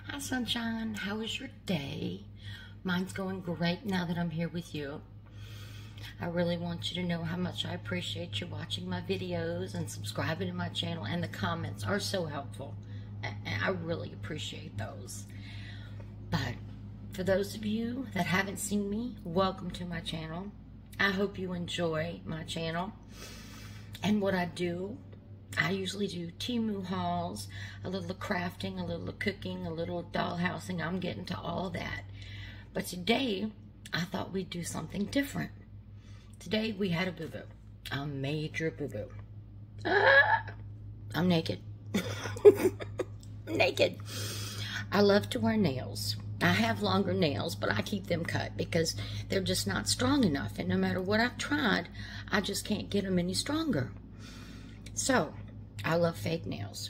Hi, Sunshine. How was your day? Mine's going great now that I'm here with you. I really want you to know how much I appreciate you watching my videos and subscribing to my channel, and the comments are so helpful. I really appreciate those. But for those of you that haven't seen me, welcome to my channel. I hope you enjoy my channel and what I do. I usually do Temu hauls, a little of crafting, a little of cooking, a little dollhousing. I'm getting to all that. But today, I thought we'd do something different. Today, we had a boo-boo. A major boo-boo. I'm naked. Naked. I love to wear nails. I have longer nails, but I keep them cut because they're just not strong enough. And no matter what I've tried, I just can't get them any stronger. So, I love fake nails.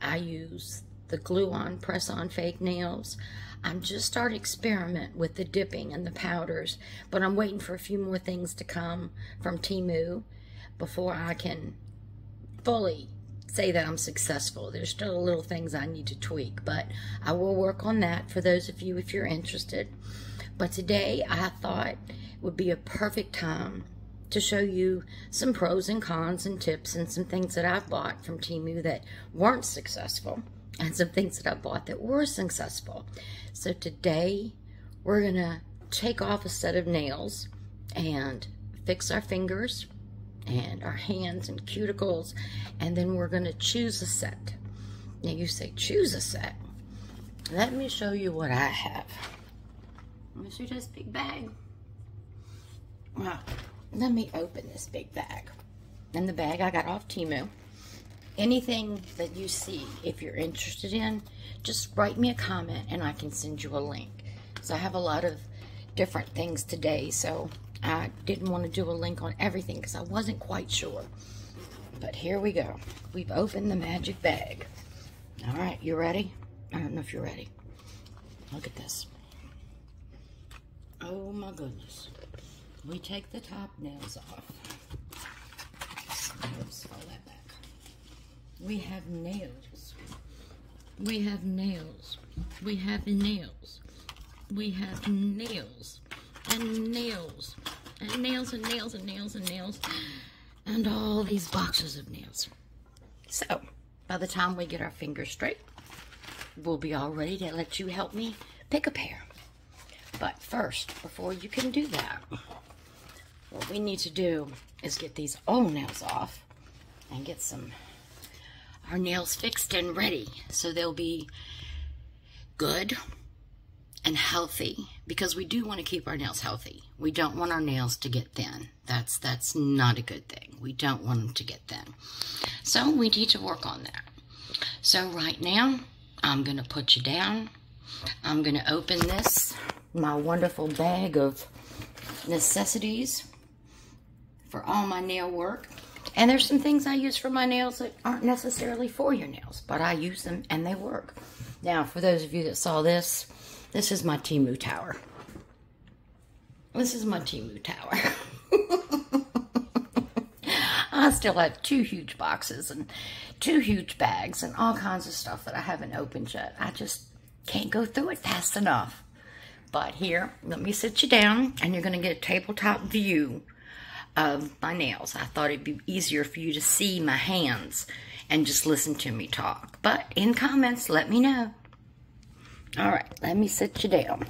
I use the glue-on, press-on fake nails. I'm just starting to experiment with the dipping and the powders, but I'm waiting for a few more things to come from Temu before I can fully say that I'm successful. There's still little things I need to tweak, but I will work on that for those of you if you're interested. But today, I thought it would be a perfect time to show you some pros and cons and tips and some things that I've bought from Temu that weren't successful and some things that I bought that were successful. So today we're gonna take off a set of nails and fix our fingers and our hands and cuticles, and then we're gonna choose a set. Now you say choose a set. Let me show you what I have. Let me see this big bag. Wow. Let me open this big bag. And the bag I got off Temu. Anything that you see, if you're interested in, just write me a comment and I can send you a link. So I have a lot of different things today, so I didn't want to do a link on everything because I wasn't quite sure. But here we go. We've opened the magic bag. All right, you ready? I don't know if you're ready. Look at this. Oh my goodness. We take the top nails off. Oops, roll that back. We have nails. We have nails. We have nails. We have nails. And nails. And nails and nails and nails and nails. And all these boxes of nails. So, by the time we get our fingers straight, we'll be all ready to let you help me pick a pair. But first, before you can do that, what we need to do is get these old nails off and get our nails fixed and ready so they'll be good and healthy, because we do want to keep our nails healthy. We don't want our nails to get thin. That's not a good thing. We don't want them to get thin. So we need to work on that. So right now, I'm going to put you down. I'm going to open my wonderful bag of necessities for all my nail work. And there's some things I use for my nails that aren't necessarily for your nails, but I use them and they work. Now, for those of you that saw this is my Temu tower. This is my Temu tower. I still have 2 huge boxes and 2 huge bags and all kinds of stuff that I haven't opened yet. I just can't go through it fast enough. But here, let me sit you down and you're going to get a tabletop view of my nails. I thought it'd be easier for you to see my hands and just listen to me talk. But in comments, let me know. Alright, let me sit you down.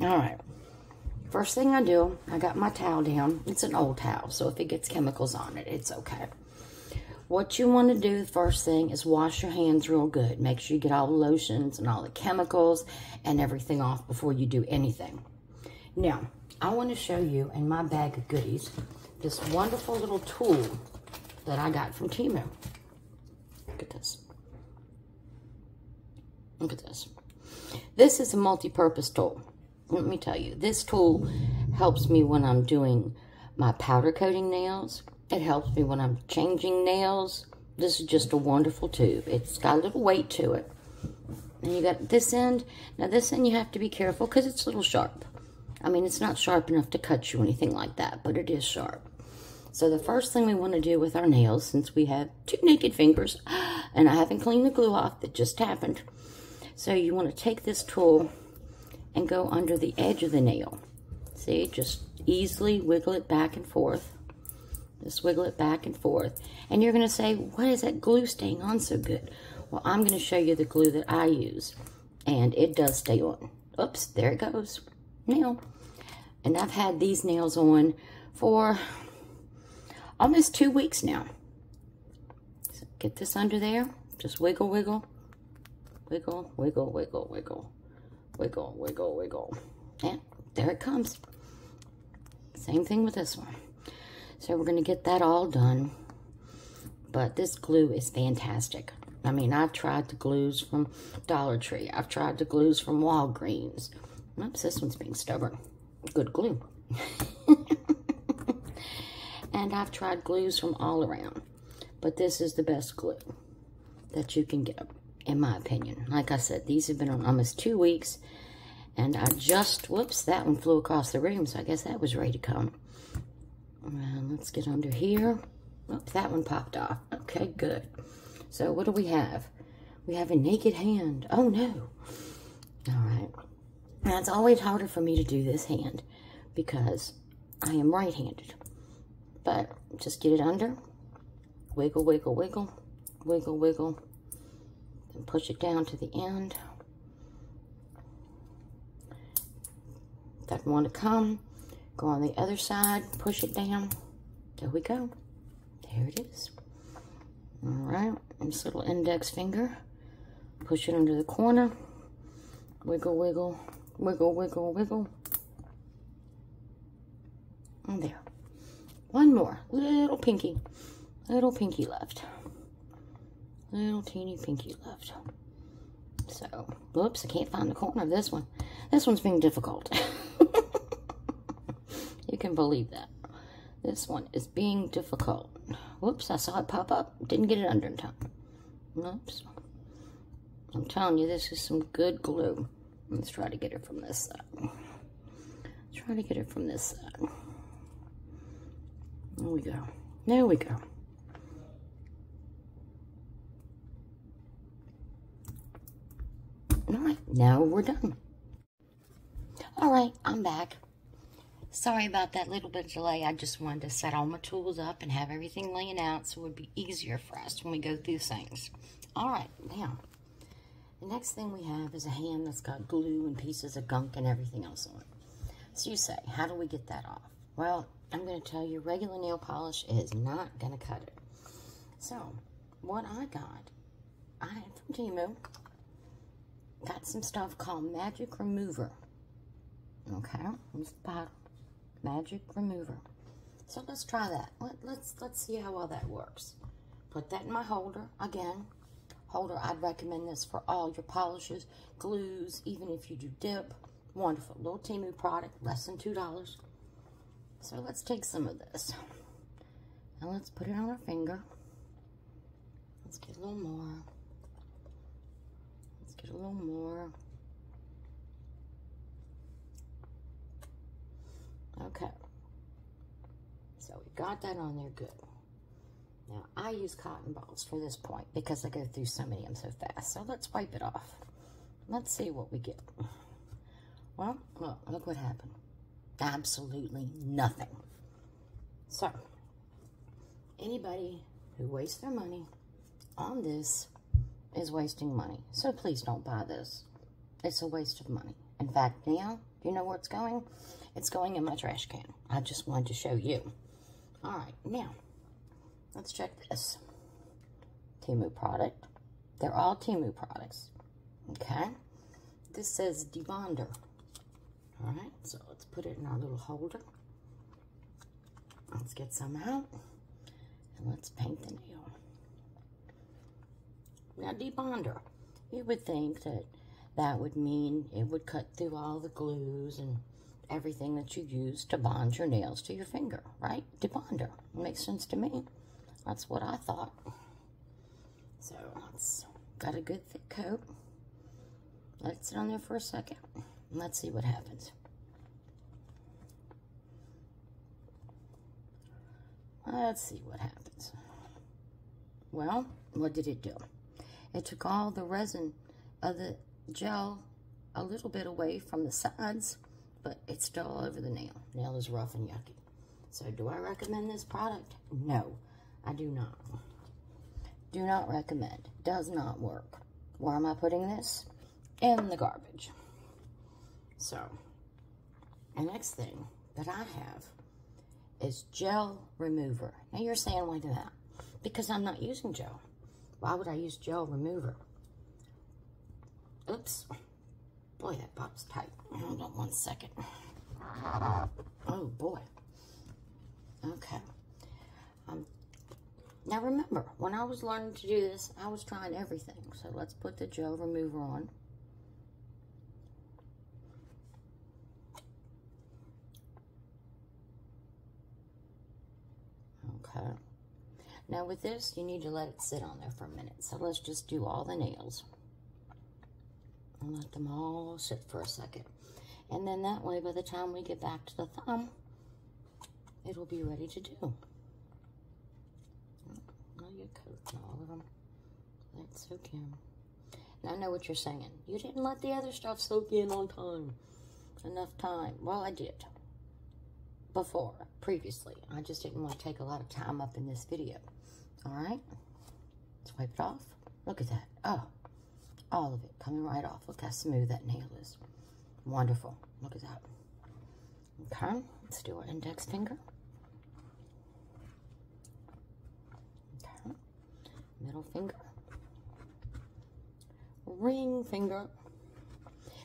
Alright, first thing I do, I got my towel down. It's an old towel, so if it gets chemicals on it, it's okay. What you want to do, the first thing, is wash your hands real good. Make sure you get all the lotions and all the chemicals and everything off before you do anything. Now, I want to show you in my bag of goodies this wonderful little tool that I got from Temu. Look at this. Look at this. This is a multi-purpose tool. Let me tell you, this tool helps me when I'm doing my powder coating nails. It helps me when I'm changing nails. This is just a wonderful tube. It's got a little weight to it. And you got this end. Now this end you have to be careful because it's a little sharp. I mean, it's not sharp enough to cut you or anything like that, but it is sharp. So the first thing we want to do with our nails, since we have 2 naked fingers, and I haven't cleaned the glue off, that just happened. So you want to take this tool and go under the edge of the nail. See, just easily wiggle it back and forth. Just wiggle it back and forth. And you're going to say, why is that glue staying on so good? Well, I'm going to show you the glue that I use. And it does stay on. Oops, there it goes. Nail. And I've had these nails on for almost 2 weeks now. So get this under there. Just wiggle, wiggle. Wiggle, wiggle, wiggle, wiggle. Wiggle, wiggle, wiggle. And there it comes. Same thing with this one. So we're going to get that all done. But this glue is fantastic. I mean, I've tried the glues from Dollar Tree. I've tried the glues from Walgreens. Oops, this one's being stubborn. Good glue. And I've tried glues from all around. But this is the best glue that you can get, in my opinion. Like I said, these have been on almost 2 weeks. And I just, whoops, that one flew across the room. So I guess that was ready to come. And let's get under here. Oops, that one popped off. Okay, good. So what do we have? We have a naked hand. Oh, no. All right. Now, it's always harder for me to do this hand because I am right-handed. But just get it under. Wiggle, wiggle, wiggle. Wiggle, wiggle. Then push it down to the end. Doesn't want to come. Go on the other side. Push it down. There we go. There it is. All right. And this little index finger. Push it under the corner. Wiggle, wiggle. Wiggle, wiggle, wiggle. And there. One more. Little pinky. Little pinky left. Little teeny pinky left. So, whoops, I can't find the corner of this one. This one's being difficult. You can believe that. This one is being difficult. Whoops, I saw it pop up. Didn't get it under in time. Whoops. I'm telling you, this is some good glue. Let's try to get it from this side. Try to get it from this side. There we go. There we go. All right, now we're done. All right, I'm back. Sorry about that little bit of delay. I just wanted to set all my tools up and have everything laying out so it would be easier for us when we go through things. All right, now, the next thing we have is a hand that's got glue and pieces of gunk and everything else on it. So you say, how do we get that off? Well, I'm going to tell you, regular nail polish is not going to cut it. So, what I got from Temu, got some stuff called Magic Remover. Okay, here's the bottle. Magic Remover. So let's try that. Let's see how well that works. Put that in my holder. Again, holder, I'd recommend this for all your polishes, glues, even if you do dip. Wonderful. Little Temu product, less than $2. So let's take some of this. And let's put it on our finger. Let's get a little more. Let's get a little more. Okay, so we got that on there good. Now, I use cotton balls for this point because I go through so many of them so fast. So let's wipe it off. Let's see what we get. Well, look what happened. Absolutely nothing. So, anybody who wastes their money on this is wasting money. So please don't buy this. It's a waste of money. In fact, now, do you know where it's going? It's going in my trash can. I just wanted to show you. All right, now, let's check this. Temu product. They're all Temu products. Okay? This says debonder. All right, so let's put it in our little holder. Let's get some out. And let's paint the nail. Now, debonder. You would think that that would mean it would cut through all the glues and everything that you use to bond your nails to your finger, right? Debonder. Makes sense to me. That's what I thought. So, let's got a good thick coat. Let it sit on there for a second. And let's see what happens. Let's see what happens. Well, what did it do? It took all the resin of the gel a little bit away from the sides, but it's still all over the nail. Nail is rough and yucky. So do I recommend this product? No, I do not. Do not recommend. Does not work. Where am I putting this? In the garbage. So, the next thing that I have is gel remover. Now you're saying, why do that? Because I'm not using gel. Why would I use gel remover? Oops. Boy, that pop's tight. Hold on 1 second. Oh, boy. Okay. Now remember, when I was learning to do this, I was trying everything. So let's put the gel remover on. Okay. Now with this, you need to let it sit on there for a minute. So let's just do all the nails. And let them all sit for a second. And then that way, by the time we get back to the thumb, it'll be ready to do. Now you're coating all of them. Let it soak in. Now I know what you're saying. You didn't let the other stuff soak in on time. Enough time. Well, I did. Previously. I just didn't want to take a lot of time up in this video. Alright? Let's wipe it off. Look at that. Oh. All of it coming right off. Look how smooth that nail is. Wonderful. Look at that. Okay, let's do our index finger. Okay, middle finger. Ring finger.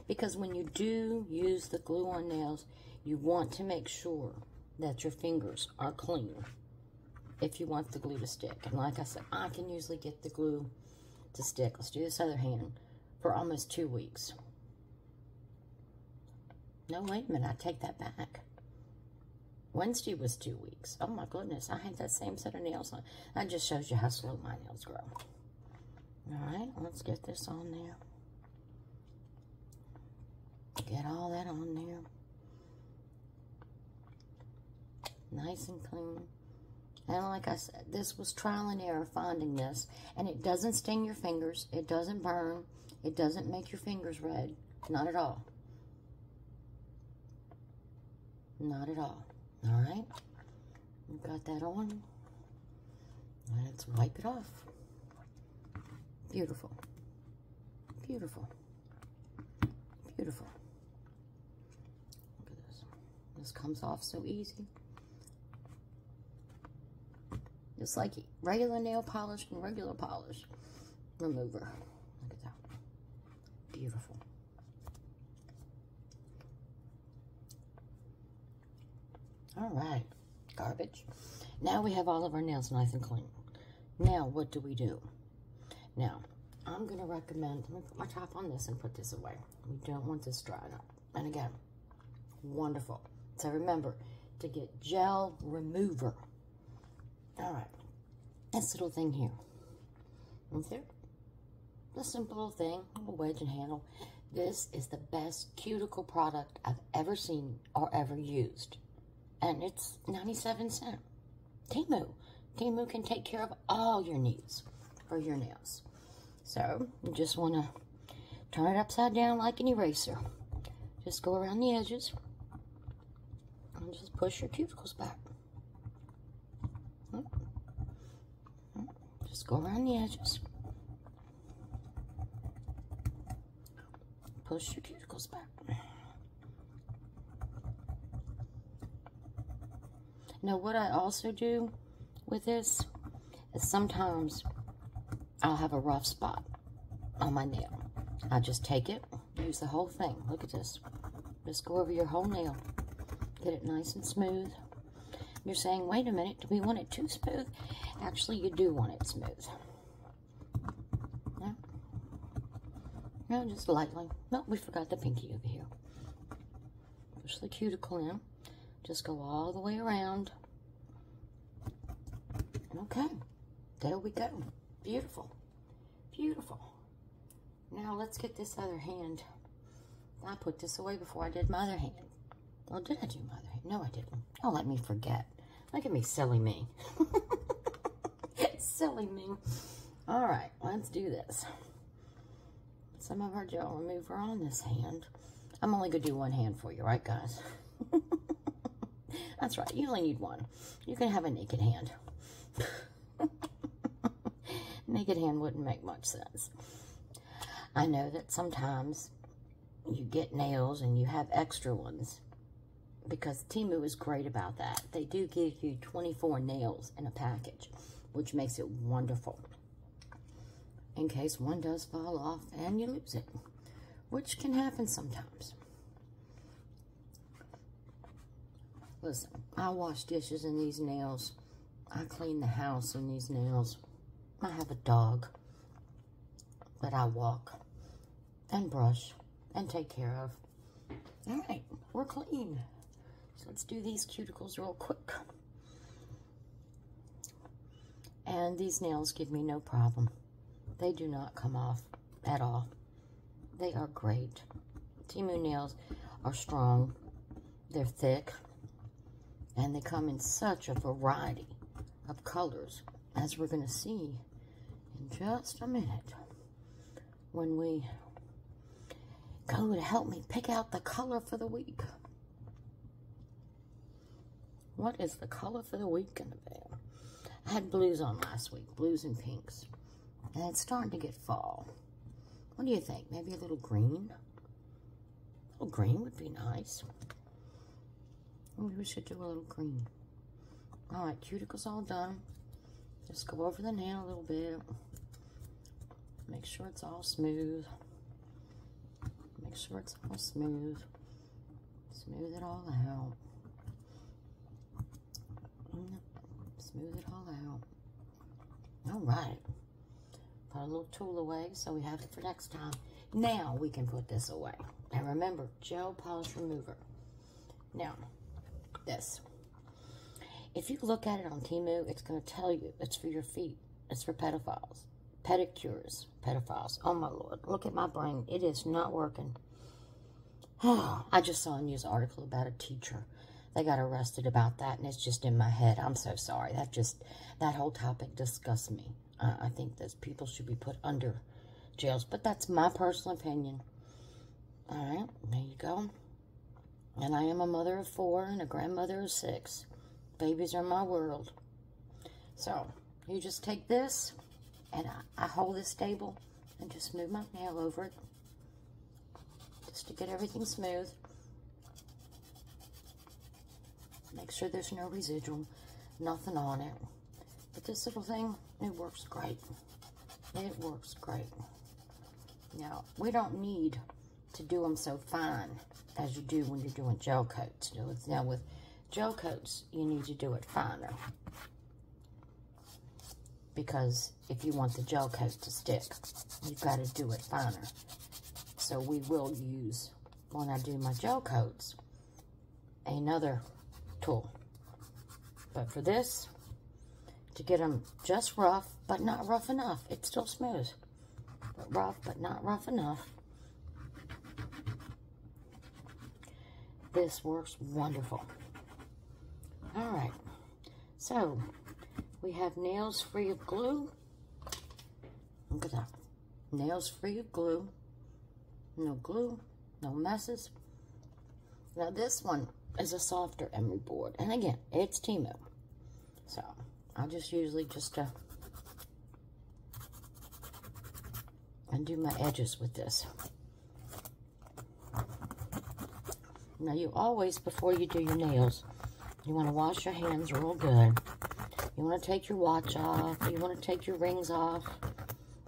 Because when you do use the glue on nails, you want to make sure that your fingers are clean if you want the glue to stick. And like I said, I can usually get the glue to stick. Let's do this other hand for almost 2 weeks. No, wait a minute, I take that back. Wednesday was 2 weeks. Oh my goodness, I had that same set of nails on. That just shows you how slow my nails grow. Alright, let's get this on there. Get all that on there. Nice and clean. And like I said, this was trial and error finding this. And it doesn't sting your fingers. It doesn't burn. It doesn't make your fingers red. Not at all. Not at all. Alright. We've got that on. Let's wipe it off. Beautiful. Beautiful. Beautiful. Look at this. This comes off so easy. Just like regular nail polish and regular polish remover. Look at that. Beautiful. Alright, garbage. Now we have all of our nails nice and clean. Now, what do we do? Now, I'm going to recommend, let me put my top on this and put this away. We don't want this dried up. And again, wonderful. So remember to get gel remover. Alright, this little thing here. Is there? The simple little thing, a wedge and handle. This is the best cuticle product I've ever seen or ever used. And it's 97 cents. Temu. Temu can take care of all your needs for your nails. So, you just want to turn it upside down like an eraser. Just go around the edges. And just push your cuticles back. Just go around the edges. Push your cuticles back. Now, what I also do with this is sometimes I'll have a rough spot on my nail. I just take it, use the whole thing. Look at this. Just go over your whole nail. Get it nice and smooth. You're saying, wait a minute, do we want it too smooth? Actually, you do want it smooth. Yeah. No, just lightly. No, we forgot the pinky over here. Push the cuticle in. Just go all the way around. Okay, there we go. Beautiful, beautiful. Now let's get this other hand. I put this away before I did my other hand. Oh, did I do my other hand? No, I didn't. Oh, let me forget. Look at me, silly me. Silly me. All right, let's do this. some of our gel remover on this hand. I'm only going to do one hand for you, right, guys? That's right. You only need one. You can have a naked hand. Naked hand wouldn't make much sense. I know that sometimes you get nails and you have extra ones, because Temu is great about that. They do give you 24 nails in a package, which makes it wonderful, in case one does fall off and you lose it, which can happen sometimes. Listen, I wash dishes in these nails. I clean the house in these nails. I have a dog that I walk and brush and take care of. All right, we're clean. So let's do these cuticles real quick. And these nails give me no problem. They do not come off at all. They are great. Temu nails are strong. They're thick. And they come in such a variety of colors, as we're going to see in just a minute when we go to help me pick out the color for the week. What is the color for the week going to be? I had blues on last week, blues and pinks. And it's starting to get fall. What do you think? Maybe a little green? A little green would be nice. Maybe we should do a little green. All right, cuticles all done. Just go over the nail a little bit. Make sure it's all smooth. Make sure it's all smooth. Smooth it all out. Smooth it all out. All right. Put a little tool away so we have it for next time. Now we can put this away. And remember, gel polish remover. Now, this. If you look at it on Temu, it's going to tell you it's for your feet. It's for pedophiles. Pedicures. Pedophiles. Oh, my Lord. Look at my brain. It is not working. Oh, I just saw a news article about a teacher. They got arrested about that, and it's just in my head. I'm so sorry. That whole topic disgusts me. I think that people should be put under jails, but that's my personal opinion. All right, there you go. And I am a mother of 4 and a grandmother of 6. Babies are my world. So, you just take this, and I hold this stable, and just move my nail over it, just to get everything smooth. Make sure there's no residual, nothing on it. But this little thing, it works great. It works great. Now, we don't need to do them so fine as you do when you're doing gel coats. Now, with gel coats, you need to do it finer, because if you want the gel coat to stick, you've got to do it finer. So we will use, when I do my gel coats, another tool. But for this, to get them just rough, but not rough enough. It's still smooth, but rough, but not rough enough. This works wonderful. All right, so we have nails free of glue. Look at that. Nails free of glue. No glue, no messes. Now this one is a softer emery board. And again, it's Temu. So I just usually just undo my edges with this. Now you always, before you do your nails, you want to wash your hands real good. You want to take your watch off. You want to take your rings off,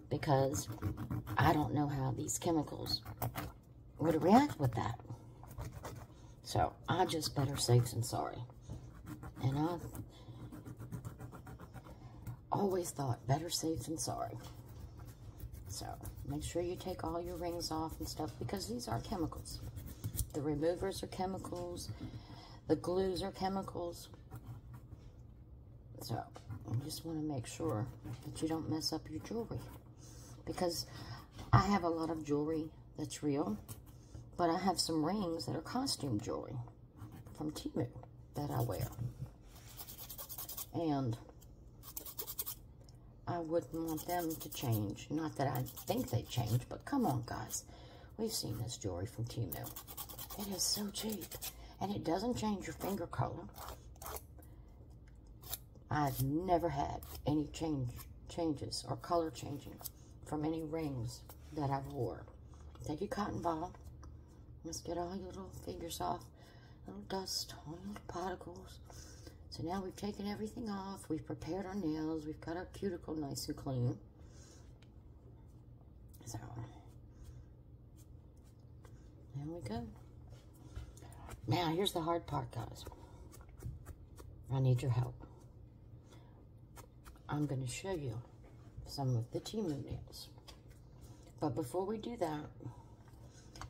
because I don't know how these chemicals would react with that. So I just better safe than sorry. And I've always thought better safe than sorry. So make sure you take all your rings off and stuff, because these are chemicals. The removers are chemicals. The glues are chemicals. So you just want to make sure that you don't mess up your jewelry, because I have a lot of jewelry that's real, but I have some rings that are costume jewelry from Temu that I wear. And I wouldn't want them to change. Not that I think they change, but come on, guys. We've seen this jewelry from Temu. It is so cheap, and it doesn't change your finger color. I've never had any changes or color changing from any rings that I've wore. Take your cotton ball. Let's get all your little fingers off. Little dust, all your little particles. So now we've taken everything off. We've prepared our nails. We've got our cuticle nice and clean. So, there we go. Now, here's the hard part, guys. I need your help. I'm going to show you some of the Temu nails. But before we do that,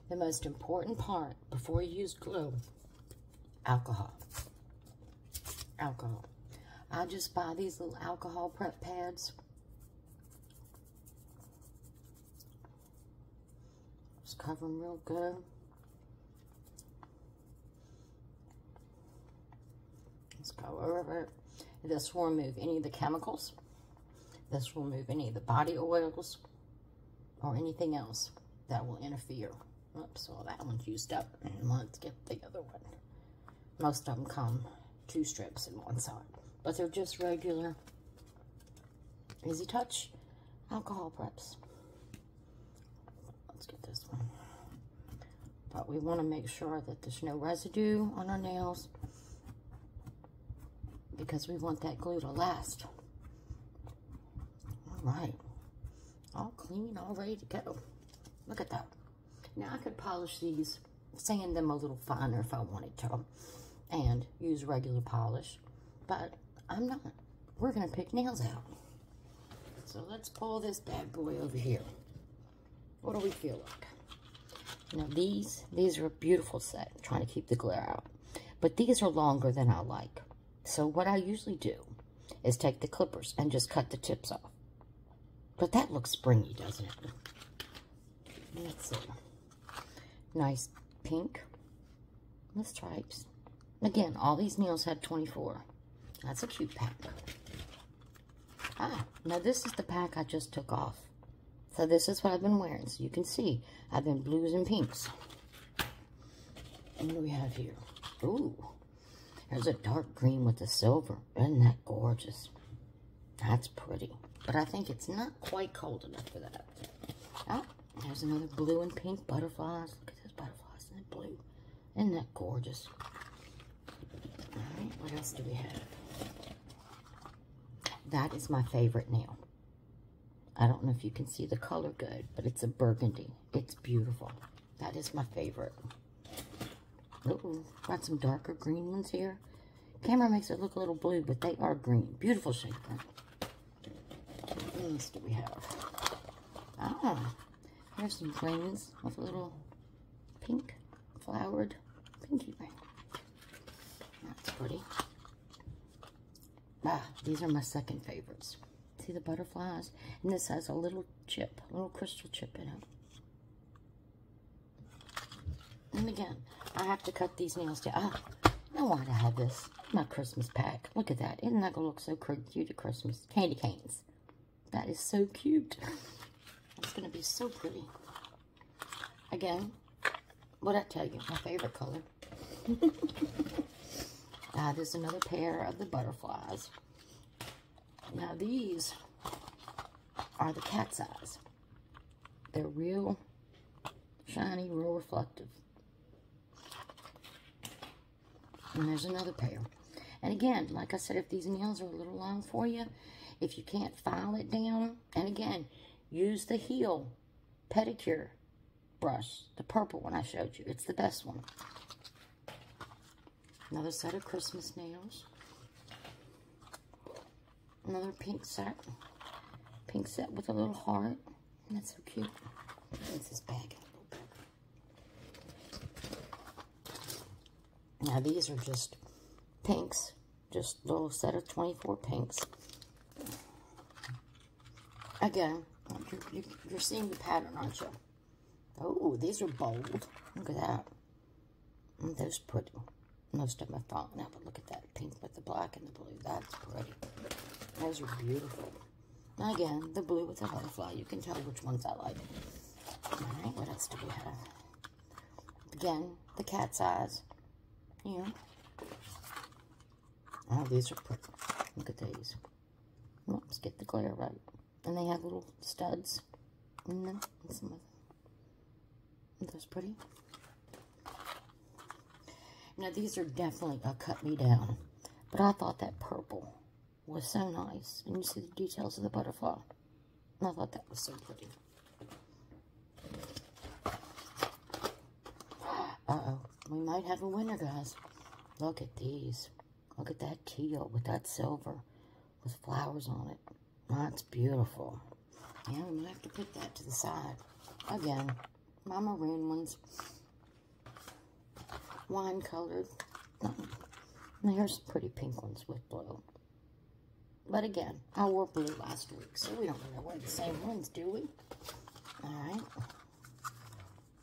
the most important part before you use glue, alcohol. Alcohol. I just buy these little alcohol prep pads. Just cover them real good. Let's go over it. This will remove any of the chemicals. This will remove any of the body oils or anything else that will interfere. Oops, well, that one's used up. And let's get the other one. Most of them come 2 strips in one side, but they're just regular easy touch alcohol preps. Let's get this one. But we want to make sure that there's no residue on our nails because we want that glue to last. All right, all clean, all ready to go. Look at that. Now I could polish these, sand them a little finer if I wanted to, and use regular polish, but I'm not. We're gonna pick nails out. So let's pull this bad boy over here. What do we feel like? Now these are a beautiful set. I'm trying to keep the glare out, but these are longer than I like. So what I usually do is take the clippers and just cut the tips off. But that looks springy, doesn't it? Let's see. Nice pink with stripes. Again, all these nails had 24. That's a cute pack. Ah, now this is the pack I just took off. So this is what I've been wearing. So you can see I've been blues and pinks. And what do we have here? Ooh, there's a dark green with the silver. Isn't that gorgeous? That's pretty. But I think it's not quite cold enough for that. Ah, there's another blue and pink butterflies. Look at those butterflies in the blue. Isn't that gorgeous? All right, what else do we have? That is my favorite nail. I don't know if you can see the color good, but it's a burgundy. It's beautiful. That is my favorite. Ooh, got some darker green ones here. Camera makes it look a little blue, but they are green. Beautiful shade. What else do we have? Ah, here's some greens with a little pink flowered pinky ring. That's pretty. Ah, these are my second favorites. See the butterflies? And this has a little chip, a little crystal chip in it. And again, I have to cut these nails down. Ah, I want to have this. My Christmas pack. Look at that. Isn't that going to look so cute at Christmas? Candy canes. That is so cute. It's going to be so pretty. Again, what'd I tell you? My favorite color. There's another pair of the butterflies. Now these are the cat's eyes. They're real shiny, real reflective. And there's another pair. And again, like I said, if these nails are a little long for you, if you can't file it down, and again, use the heel pedicure brush, the purple one I showed you. It's the best one. Another set of Christmas nails. Another pink set. Pink set with a little heart. That's so cute. Let's this bag out a little bit. Now these are just pinks. Just a little set of 24 pinks. Again, you're seeing the pattern, aren't you? Oh, these are bold. Look at that. And those pretty. Most of them have fallen out, but look at that pink with the black and the blue. That's pretty. Those are beautiful. Again, the blue with the butterfly. You can tell which ones I like. Alright, what else do we have? Again, the cat's eyes. Here. Oh, these are pretty. Look at these. Let's get the glare right. And they have little studs in them. And some of them. Aren't those pretty? Now, these are definitely a cut me down. But I thought that purple was so nice. And you see the details of the butterfly. And I thought that was so pretty. Uh-oh. We might have a winner, guys. Look at these. Look at that teal with that silver with flowers on it. That's beautiful. Yeah, we might have to put that to the side. Again, my maroon ones. Wine colored. There's some pretty pink ones with blue. But again, I wore blue last week, so we don't really wear the same ones, do we? Alright.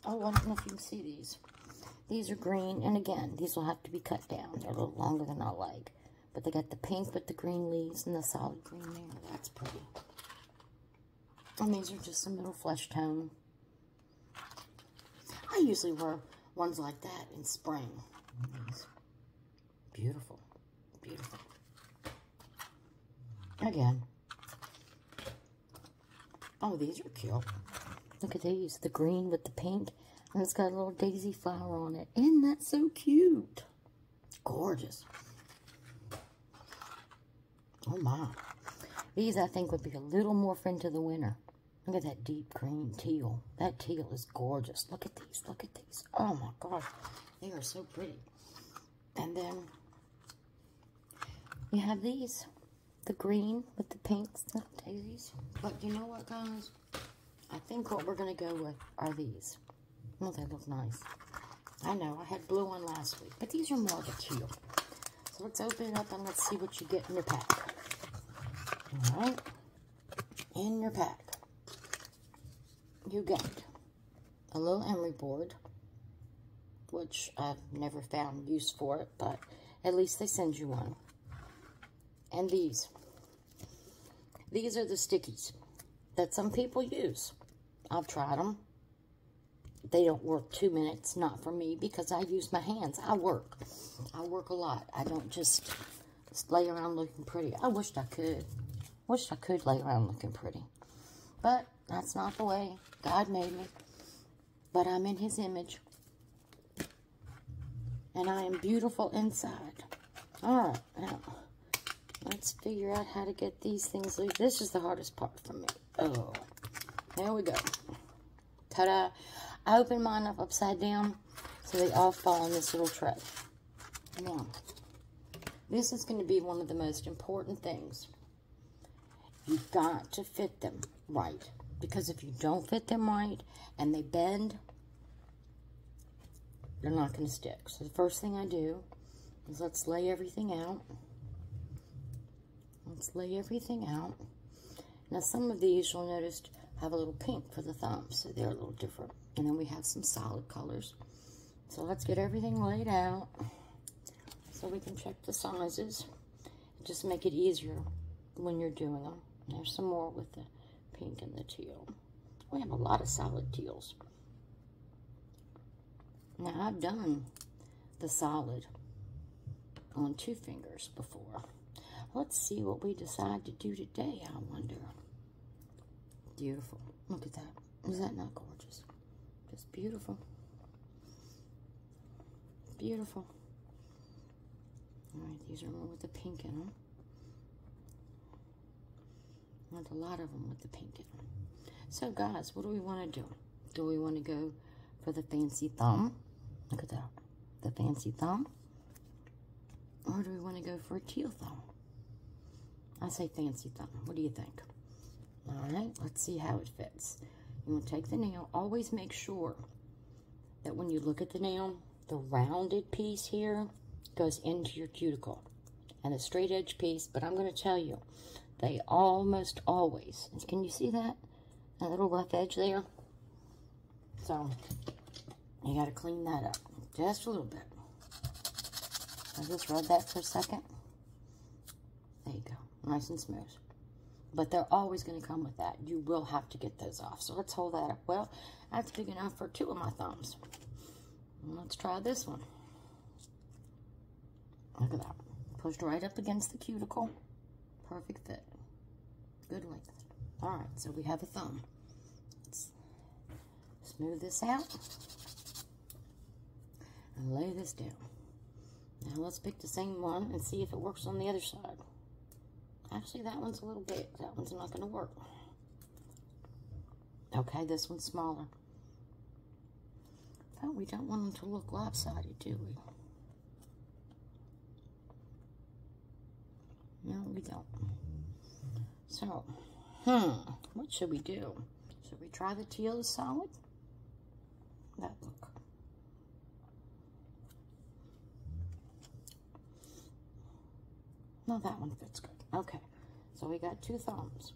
Oh, I don't know if you can see these. These are green, and again, these will have to be cut down. They're a little longer than I like. But they got the pink with the green leaves and the solid green there. That's pretty. And these are just a middle flesh tone. I usually wear ones like that in spring. These. Beautiful. Beautiful. Again. Oh, these are cute. Look at these. The green with the pink. And it's got a little daisy flower on it. Isn't that so cute? Gorgeous. Oh my. These I think would be a little more friend to the winter. Look at that deep green teal. That teal is gorgeous. Look at these. Look at these. Oh my gosh. They are so pretty. And then you have these. The green with the pinks. Little daisies. But you know what, guys? I think what we're going to go with are these. Oh, they look nice. I know, I had blue on last week, but these are more of a teal. So let's open it up and let's see what you get in your pack. Alright. In your pack, you get a little emery board, which I've never found use for it, but at least they send you one. And these. These are the stickies that some people use. I've tried them. They don't work 2 minutes, not for me, because I use my hands. I work a lot. I don't just lay around looking pretty. I wished I could. Wished I could lay around looking pretty. But that's not the way God made me. But I'm in His image. And I am beautiful inside. Alright, now, let's figure out how to get these things loose. This is the hardest part for me. Oh, there we go. Ta-da. I open mine up upside down so they all fall in this little tray. Now, this is going to be one of the most important things. You've got to fit them right. Because if you don't fit them right and they bend, they're not going to stick. So the first thing I do is let's lay everything out. Let's lay everything out. Now some of these you'll notice have a little pink for the thumbs, so they're a little different. And then we have some solid colors. So let's get everything laid out so we can check the sizes. Just make it easier when you're doing them. There's some more with the pink and the teal. We have a lot of solid teals. Now I've done the solid on 2 fingers before. Let's see what we decide to do today, I wonder. Beautiful. Look at that. Is that not gorgeous? Just beautiful. Beautiful. Alright, these are more with the pink in them. Want a lot of them with the pink in them. So guys, what do we want to do? Do we want to go for the fancy thumb? Look at that. The fancy thumb. Or do we want to go for a teal thumb? I say fancy thumb. What do you think? Alright, let's see how it fits. You want to take the nail. Always make sure that when you look at the nail, the rounded piece here goes into your cuticle. And the straight edge piece, but I'm going to tell you, they almost always, can you see that? That little rough edge there? So, you got to clean that up just a little bit. I'll just rub that for a second. There you go. Nice and smooth. But they're always going to come with that. You will have to get those off. So let's hold that up. Well, that's big enough for 2 of my thumbs. Let's try this one. Look at that. Pushed right up against the cuticle. Perfect fit. Good length. Alright, so we have a thumb. Let's smooth this out. And lay this down. Now let's pick the same one and see if it works on the other side. Actually, that one's a little big. That one's not going to work. Okay, this one's smaller. But we don't want them to look lopsided, do we? No, we don't. So, what should we do? Should we try the teal is solid? That look. No, that one fits good. Okay, so we got 2 thumbs.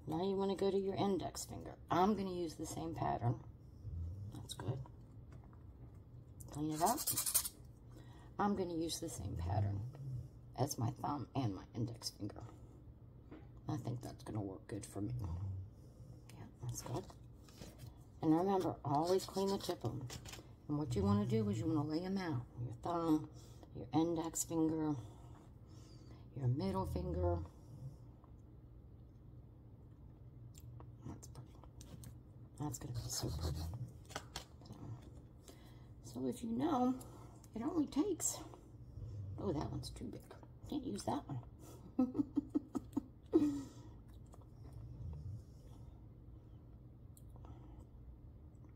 Now you want to go to your index finger. I'm going to use the same pattern. That's good. Clean it up. I'm going to use the same pattern as my thumb and my index finger. I think that's going to work good for me. Yeah, that's good. And remember, always clean the tip of them. And what you want to do is you want to lay them out. Your thumb, your index finger, your middle finger. That's pretty. That's going to be so pretty. So if you know, it only takes... Oh, that one's too big. Can't use that one.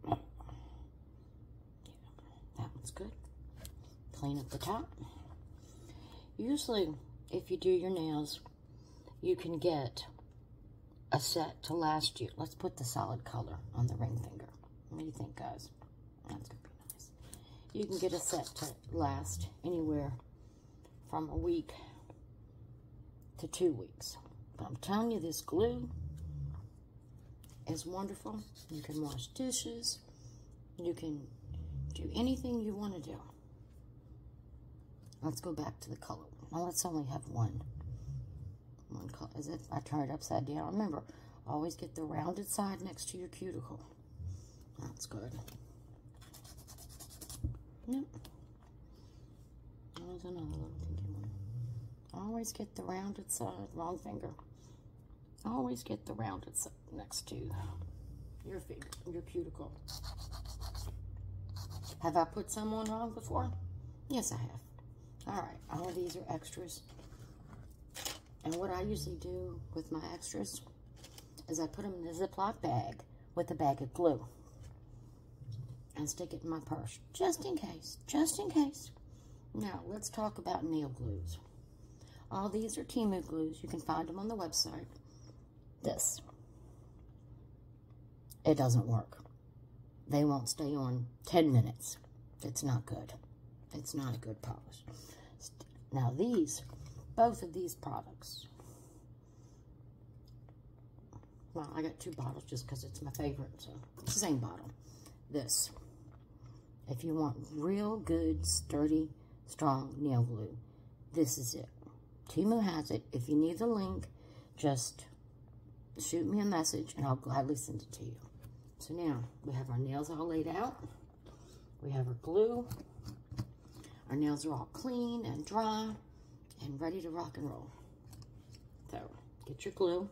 Yeah, that one's good. Clean up the top. Usually, if you do your nails, you can get a set to last you. Let's put the solid color on the ring finger. What do you think, guys? That's going to be nice. You can get a set to last anywhere from a week to 2 weeks. But I'm telling you, this glue is wonderful. You can wash dishes. You can do anything you want to do. Let's go back to the color. Now let's only have one color. Is it? I turn it upside down. Remember, always get the rounded side next to your cuticle. That's good. Yep. There's another little pinky one. Always get the rounded side, wrong finger. Always get the rounded side next to your finger, your cuticle. Have I put some on wrong before? Yes, I have. Alright, all of these are extras. And what I usually do with my extras is I put them in a Ziploc bag with a bag of glue. And stick it in my purse, just in case, just in case. Now, let's talk about nail glues. All these are Temu glues. You can find them on the website. This. It doesn't work. They won't stay on 10 minutes. It's not good. It's not a good polish. Now these, both of these products. Well, I got 2 bottles just because it's my favorite. So it's the same bottle. This. If you want real good, sturdy, strong nail glue, this is it. Temu has it. If you need the link, just shoot me a message and I'll gladly send it to you. So now we have our nails all laid out. We have our glue. Our nails are all clean and dry and ready to rock and roll. So get your glue.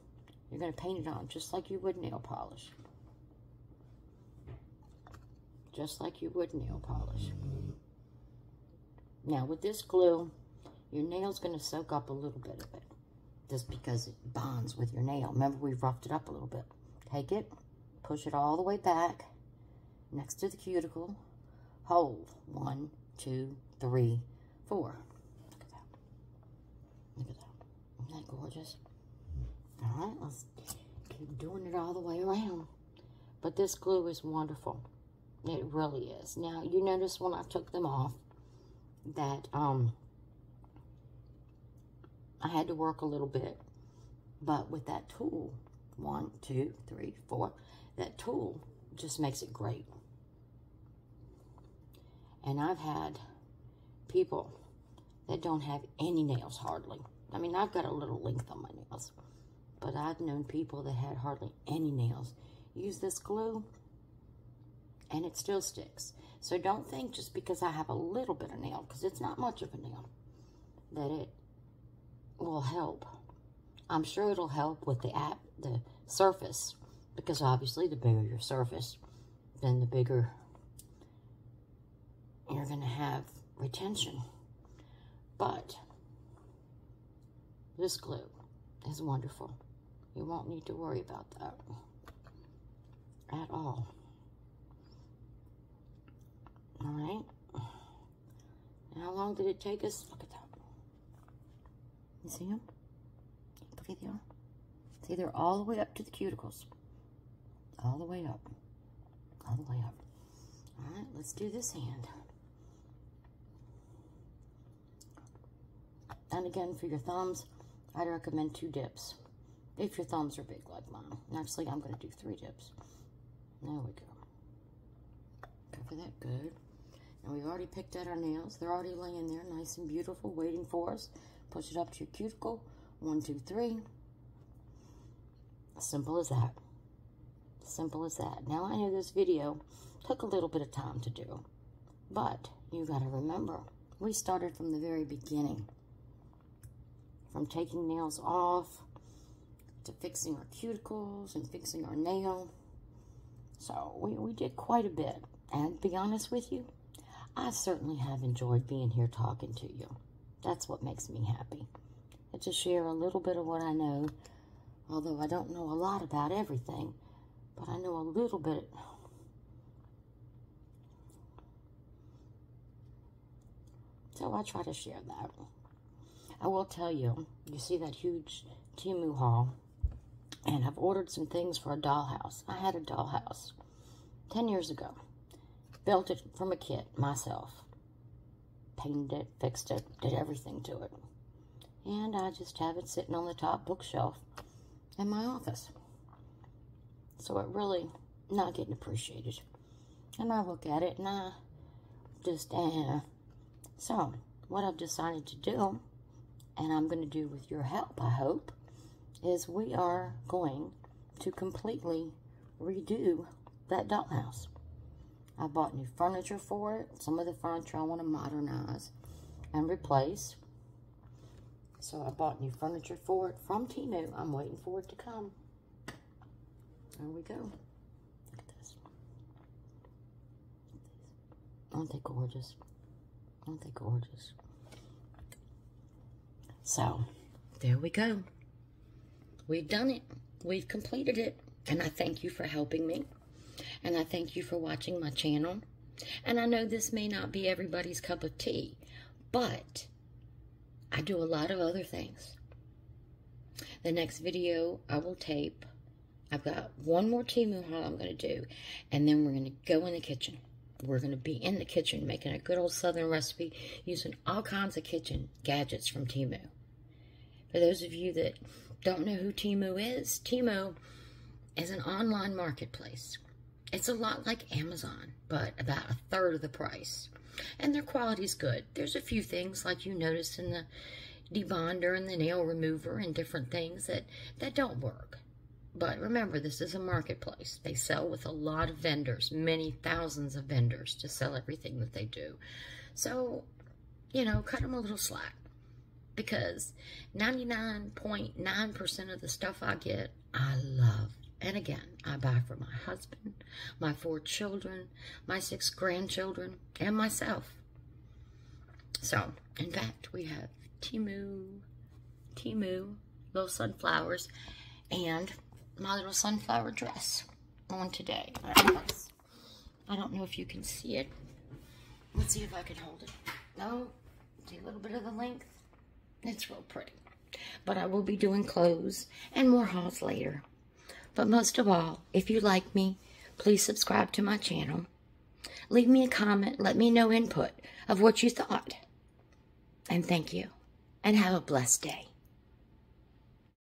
You're going to paint it on just like you would nail polish. Just like you would nail polish. Now with this glue, your nail's going to soak up a little bit of it. Just because it bonds with your nail. Remember, we've roughed it up a little bit. Take it, push it all the way back next to the cuticle. Hold. 1, 2, 3, 4. Look at that. Look at that. Isn't that gorgeous? Alright, let's keep doing it all the way around. But this glue is wonderful. It really is. Now, you notice when I took them off that I had to work a little bit. But with that tool, 1, 2, 3, 4, that tool just makes it great. And I've had people that don't have any nails hardly. I mean, I've got a little length on my nails. but I've known people that had hardly any nails use this glue, and it still sticks. So don't think just because I have a little bit of nail, because it's not much of a nail, that it will help. I'm sure it'll help with the surface, because obviously the bigger your surface, then the bigger you're going to have retention. But this glue is wonderful. You won't need to worry about that at all. All right. And how long did it take us? Look at that. You see them? Look at they are. See, they're all the way up to the cuticles. All the way up. All the way up. All right, let's do this hand. And again, for your thumbs, I'd recommend 2 dips. If your thumbs are big like mine. Actually, I'm going to do 3 dips. There we go. Cover that good. And we've already picked out our nails. They're already laying there nice and beautiful, waiting for us. Push it up to your cuticle. 1, 2, 3. Simple as that. Simple as that. Now, I know this video took a little bit of time to do, but you got to remember, we started from the very beginning. From taking nails off to fixing our cuticles and fixing our nail. So we did quite a bit. And to be honest with you, I certainly have enjoyed being here talking to you. That's what makes me happy. And to share a little bit of what I know, although I don't know a lot about everything, but I know a little bit. So I try to share that. I will tell you, you see that huge Temu haul, and I've ordered some things for a dollhouse. I had a dollhouse 10 years ago. Built it from a kit myself. Painted it, fixed it, did everything to it. And I just have it sitting on the top bookshelf in my office. So it really not getting appreciated. And I look at it and I just, So, what I've decided to do, and I'm going to do with your help, I hope, is we are going to completely redo that dollhouse. I bought new furniture for it. Some of the furniture I want to modernize and replace. So I bought new furniture for it from Temu. I'm waiting for it to come. There we go. Look at this. Aren't they gorgeous? Aren't they gorgeous? So, there we go. We've done it. We've completed it. And I thank you for helping me. And I thank you for watching my channel. And I know this may not be everybody's cup of tea, but I do a lot of other things. The next video I will tape. I've got one more Temu haul I'm going to do. And then we're going to go in the kitchen. We're going to be in the kitchen making a good old southern recipe using all kinds of kitchen gadgets from Temu. For those of you that don't know who Temu is an online marketplace. It's a lot like Amazon, but about 1/3 of the price. And their quality's good. There's a few things like you notice in the debonder and the nail remover and different things that don't work. But remember, this is a marketplace. They sell with a lot of vendors, many thousands of vendors to sell everything that they do. So, you know, cut them a little slack. Because 99.9% of the stuff I get, I love. And again, I buy for my husband, my 4 children, my 6 grandchildren, and myself. So, in fact, we have Temu, little sunflowers, and my little sunflower dress on today. I don't know if you can see it. Let's see if I can hold it. No, see a little bit of the length. It's real pretty. But I will be doing clothes and more hauls later. But most of all, if you like me, please subscribe to my channel. Leave me a comment. Let me know input of what you thought. And thank you. And have a blessed day.